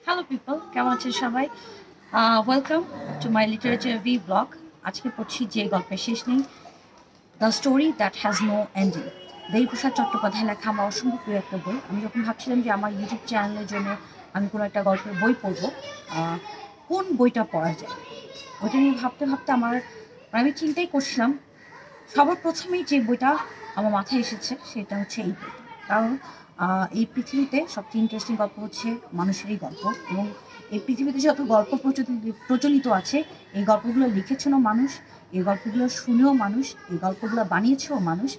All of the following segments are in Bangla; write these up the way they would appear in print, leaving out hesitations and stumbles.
হ্যালো পিপল, কেমন আছেন সবাই? Welcome to my literature vlog. আজকে পড়ছি যে গল্পের শেষ নেই, the story that has no ending. Debiprasad Chattopadhyay লেখা আমার অসম্ভব প্রিয় একটা বই। আমি যখন ভাবছিলাম যে আমার ইউটিউব চ্যানেলের জন্য আমি কোনো একটা গল্পের বই পড়বো, কোন বইটা পড়া যায়, ওইটা নিয়ে ভাবতে ভাবতে আমি চিন্তাই করছিলাম। সবার প্রথমেই যে বইটা আমার মাথায় এসেছে সেটা হচ্ছে এই বইটা। কারণ এই পৃথিবীতে সবচেয়ে ইন্টারেস্টিং গল্প হচ্ছে মানুষেরই গল্প, এবং এই পৃথিবীতে যত গল্প প্রচলিত আছে, এই গল্পগুলো লিখেছেনও মানুষ, এই গল্পগুলো শুনেও মানুষ, এই গল্পগুলো বানিয়েছেও মানুষ,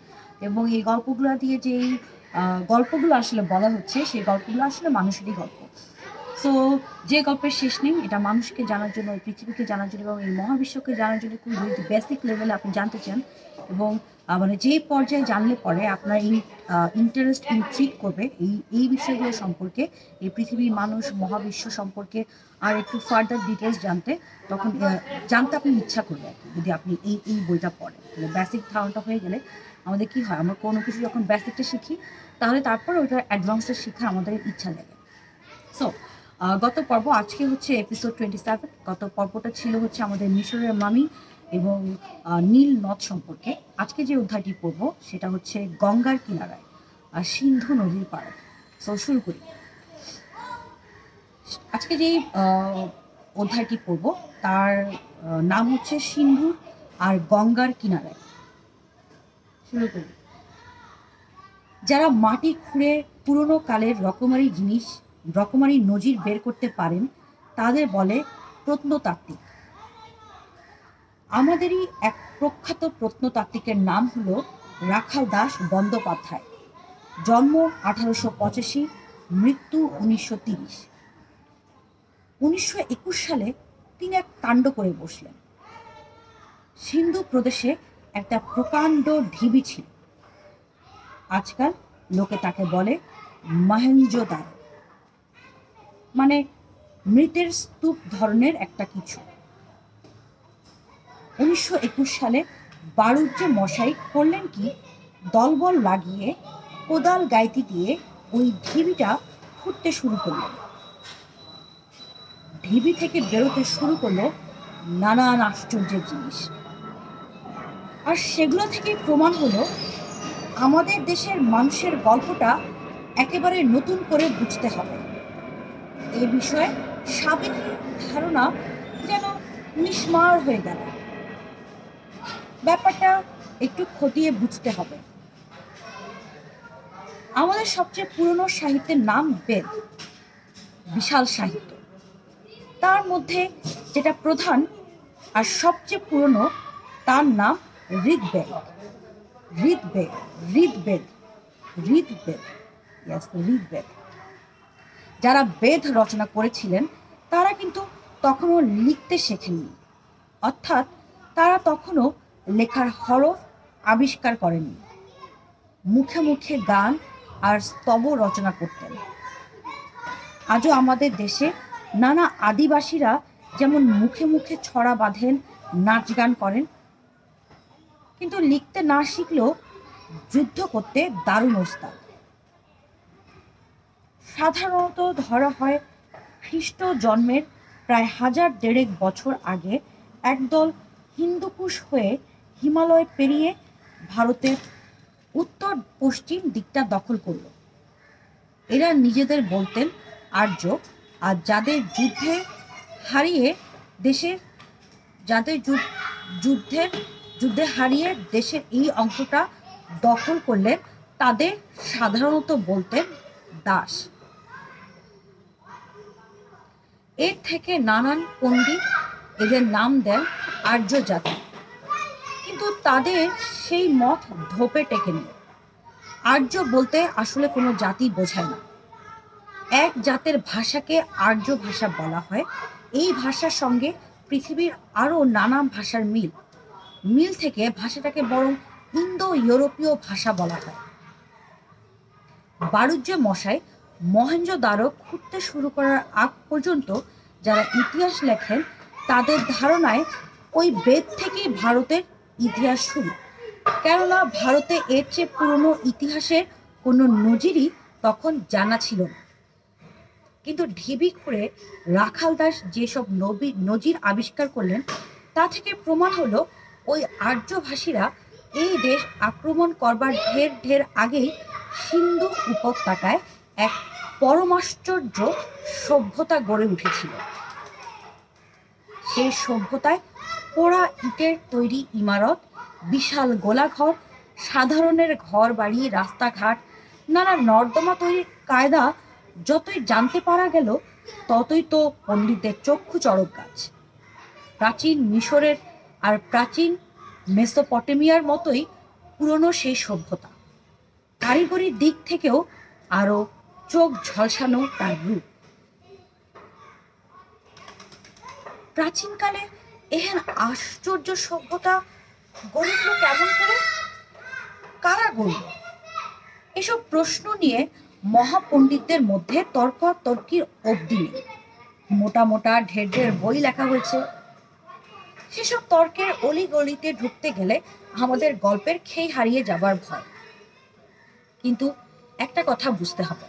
এবং এই গল্পগুলো দিয়ে যে এই গল্পগুলো আসলে বলা হচ্ছে, সেই গল্পগুলো আসলে মানুষেরই গল্প। সো যে গল্পের শেষ নেই, এটা মানুষকে জানার জন্য, এই পৃথিবীকে জানার জন্য এবং এই মহাবিশ্বকে জানার জন্য খুব যদি বেসিক লেভেলে আপনি জানতে চান, এবং মানে যে পর্যায়ে জানলে পরে আপনার ইন্টারেস্ট ইনট্রিগ করবে এই বিষয়গুলো সম্পর্কে, এই পৃথিবীর মানুষ, মহাবিশ্ব সম্পর্কে আর একটু ফার্দার ডিটেলস জানতে, তখন জানতে আপনি ইচ্ছা করবে আর কি, যদি আপনি এই বইটা পড়েন। মানে বেসিক ধারণাটা হয়ে গেলে আমাদের কি হয়, আমরা কোনো কিছু যখন বেসিকটা শিখি, তাহলে তারপর ওইটার অ্যাডভান্সটা শেখার আমাদের ইচ্ছা লাগে। সো গত পর্ব, আজকে হচ্ছে এপিসোড 27। গত পর্বটা ছিল হচ্ছে আমাদের মিশরের মামি এবং নীল নদ সম্পর্কে। আজকে যে অধ্যায়টি পড়ব সেটা হচ্ছে গঙ্গার কিনারায় আর সিন্ধু নদীর পাড়ে। সো শুরু করি। আজকে যেই অধ্যায়টি পড়ব তার নাম হচ্ছে সিন্ধু আর গঙ্গার কিনারায়। শুরু করি। যারা মাটি খুঁড়ে পুরনো কালের রকমারি নজির বের করতে পারেন, তাদের বলে প্রত্নতাত্ত্বিক। আমাদেরই এক প্রখ্যাত প্রত্নতাত্ত্বিকের নাম হলো রাখাল দাস বন্দ্যোপাধ্যায়। জন্ম 1885, মৃত্যু 1930। 1921 সালে তিনি এক কাণ্ড করে বসলেন। সিন্ধু প্রদেশে একটা প্রকাণ্ড ঢিবি ছিল। আজকাল লোকে তাকে বলে মহেঞ্জোদারো, মানে মৃতের স্তূপ ধরনের একটা কিছু। 1921 সালে বাড়ুজ্যে মশাই করলেন কি, দলবল লাগিয়ে কোদাল গাইতি দিয়ে ওই ঢিবিটা খুঁড়তে শুরু করলেন। ঢিবি থেকে বেরোতে শুরু করলো নানান আশ্চর্যের জিনিস। আর সেগুলো থেকেই প্রমাণ হলো আমাদের দেশের মানুষের গল্পটা একেবারে নতুন করে বুঝতে হবে। এ বিষয়ে সাবেক ধারণা যেন মিশমার হয়ে গেল। ব্যাপারটা একটু খতিয়ে বুঝতে হবে। আমাদের সবচেয়ে পুরনো সাহিত্যের নাম বেদ, বিশাল সাহিত্য। তার মধ্যে যেটা প্রধান আর সবচেয়ে পুরনো, তার নাম ঋগ্বেদ। ঋগ্বেদ ঋগ্বেদ ঋগ্বেদ ঋগ্বেদ। যারা বেদ রচনা করেছিলেন তারা কিন্তু তখনও লিখতে শেখেননি, অর্থাৎ তারা তখনও লেখার হরফ আবিষ্কার করেননি। মুখে মুখে গান আর স্তব রচনা করতেন। আজও আমাদের দেশে নানা আদিবাসীরা যেমন মুখে মুখে ছড়া বাঁধেন, নাচ গান করেন, কিন্তু লিখতে না শিখলেও যুদ্ধ করতে দারুণ ওস্তাদ। সাধারণত ধরা হয় খ্রিস্ট জন্মের প্রায় 1000 বছর আগে একদল হিন্দুকুশ হয়ে হিমালয় পেরিয়ে ভারতের উত্তর পশ্চিম দিকটা দখল করল। এরা নিজেদের বলতেন আর্য, আর যুদ্ধে হারিয়ে দেশের এই অংশটা দখল করলেন তাদের সাধারণত বলতেন দাস। এর থেকে নানান পণ্ডিত এদের নাম দেন আর্য জাতি, কিন্তু তাদের সেই মত ধোপে টেকেনি। আর্য বলতে আসলে কোনো জাতি বোঝায় না। এক জাতের ভাষাকে আর্য ভাষা বলা হয়। এই ভাষার সঙ্গে পৃথিবীর আরও নানা ভাষার মিল থেকে ভাষাটাকে বরং ইন্দো ইউরোপীয় ভাষা বলা হয়। বাড়ুজ্যে মশাই মহেঞ্জোদারো খুঁড়তে শুরু করার আগ পর্যন্ত যারা ইতিহাস লেখেন তাদের ধারণায় ওই বেদ থেকেই ভারতের ইতিহাস শুরু। কেননা ভারতে এর চেয়ে পুরনো ইতিহাসের কোনো নজিরই তখন জানা ছিল না। কিন্তু ঢিবি খুঁড়ে রাখাল দাস যেসব নজির আবিষ্কার করলেন তা থেকে প্রমাণ হলো ওই আর্যভাষীরা এই দেশ আক্রমণ করবার ঢের ঢের আগেই সিন্ধু উপত্যকায় এক পরমাশ্চর্য সভ্যতা গড়ে উঠেছিল। সেই সভ্যতায় পোড়া ইটের তৈরি ইমারত, বিশাল গোলাঘর, সাধারণের ঘর বাড়ি, রাস্তাঘাট, নানা নর্দমা তৈরির কায়দা যতই জানতে পারা গেল ততই তো পণ্ডিতদের চক্ষু চড়ক গাছ। প্রাচীন মিশরের আর প্রাচীন মেসোপটেমিয়ার মতোই পুরনো সেই সভ্যতা। কারিগরির দিক থেকেও আরো চোখ ঝলসানো তার রূপ। প্রাচীনকালে এহেন আশ্চর্য সভ্যতা গড়ে উঠল কেমন করে? কারা গড়ল? এসব প্রশ্ন নিয়ে মহাপণ্ডিতদের মধ্যে তর্কাতর্কির অবধি নেই। মোটা মোটা ঢের ঢের বই লেখা হয়েছে। সেসব তর্কের অলিগলিতে ঢুকতে গেলে আমাদের গল্পের খেই হারিয়ে যাবার ভয়। কিন্তু একটা কথা বুঝতে হবে,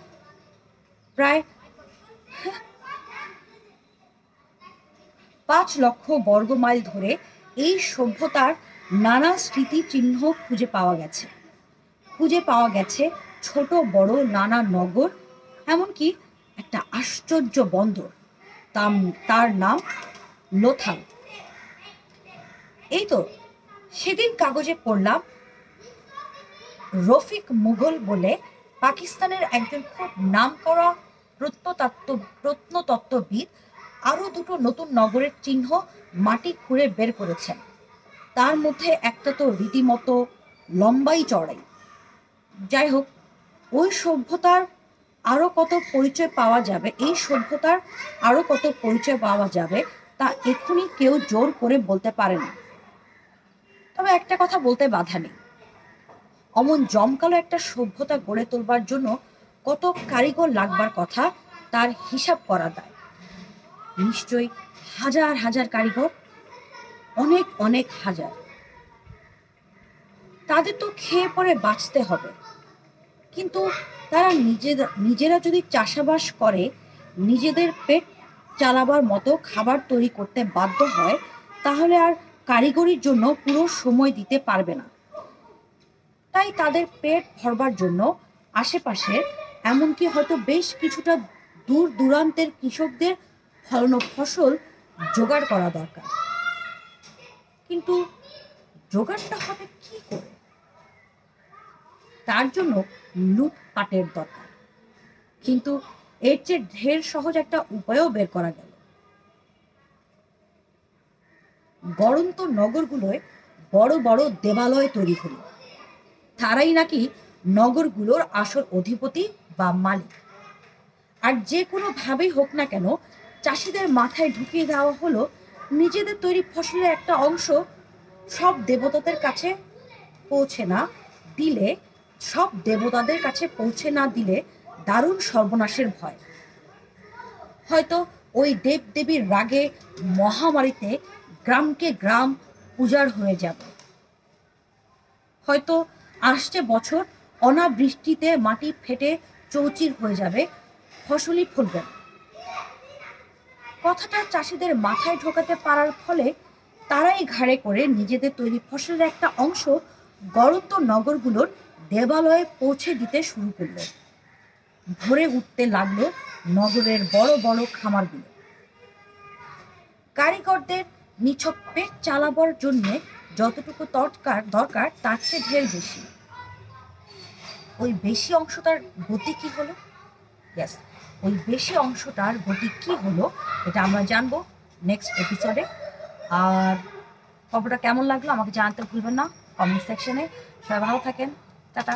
প্রায় 5 লক্ষ বর্গ মাইল ধরে এই সভ্যতার নানা স্মৃতি চিহ্ন খুঁজে পাওয়া গেছে ছোট বড় নানা নগর, এমনকি একটা আশ্চর্য বন্দর, তার নাম লোথাল। এই তো সেদিন কাগজে পড়লাম রফিক মুঘল বলে পাকিস্তানের একজন খুব নামকরা প্রত্নতত্ত্ববিদ আরো 2টো নতুন নগরের চিহ্ন মাটি খুঁড়ে বের করেছেন। তার মধ্যে একটা তো রীতিমতো লম্বাই চড়াই। যাই হোক, ওই সভ্যতার আরো কত পরিচয় পাওয়া যাবে, এই সভ্যতার আরো কত পরিচয় পাওয়া যাবে তা এক্ষুনি কেউ জোর করে বলতে পারে না। তবে একটা কথা বলতে বাধা নেই, অমন জমকালো একটা সভ্যতা গড়ে তোলবার জন্য কত কারিগর লাগবার কথা তার হিসাব করা দায়। নিশ্চয়ই হাজার হাজার কারিগর, অনেক অনেক হাজার। তাদের তো খেয়ে পরে বাঁচতে হবে, কিন্তু তারা নিজেরা যদি চাষাবাস করে নিজেদের পেট চালাবার মতো খাবার তৈরি করতে বাধ্য হয়, তাহলে আর কারিগরির জন্য পুরো সময় দিতে পারবে না। তাই তাদের পেট ভরবার জন্য আশেপাশে, এমনকি হয়তো বেশ কিছুটা দূর দূরান্তের কৃষকদের ফলানো ফসল জোগাড় করা দরকার। কিন্তু জোগাড়টা হবে কি করে? তার জন্য লুটপাটের দরকার। কিন্তু এর চেয়ে ঢের সহজ একটা উপায়ও বের করা গেল। গড়ন্ত নগরগুলোয় বড় বড় দেবালয় তৈরি হলো। তারাই নাকি নগরগুলোর আসল অধিপতি বা মালিক। আর যে কোনো ভাবেই হোক না কেন, চাষিদের মাথায় ঢুকিয়ে দেওয়া হলো নিজেদের তৈরি ফসলের একটা অংশ সব দেবতাদের কাছে পৌঁছে না দিলে দারুণ সর্বনাশের ভয়। হয়তো ওই দেবদেবীর রাগে মহামারীতে গ্রামকে গ্রাম উজাড় হয়ে যাবে। হয়তো আসছে বছর অনাবৃষ্টিতে মাটি ফেটে চৌচির হয়ে যাবে, ফসলই ফলবে না। কথাটা চাষিদের মাথায় ঢোকাতে পারার ফলে তারাই ঘাড়ে করে নিজেদের তৈরি ফসলের একটা অংশ গড়ন্ত নগরগুলোর দেবালয়ে পৌঁছে দিতে শুরু করলো। ভরে উঠতে লাগলো নগরের বড় বড় খামারগুলো। কারিগরদের নিছক পেট চালাবার জন্য যতটুকু দরকার তার চেয়ে ঢের বেশি। ওই বেশি অংশটার গতি কি হলো? ওই বেশি অংশটার গতি কি হলো এটা আমরা জানবো নেক্সট এপিসোডে। আর খবরটা কেমন লাগলো আমাকে জানাতে ভুলবেন না কমেন্ট সেকশনে। সবাই ভালো থাকেন, টাটা।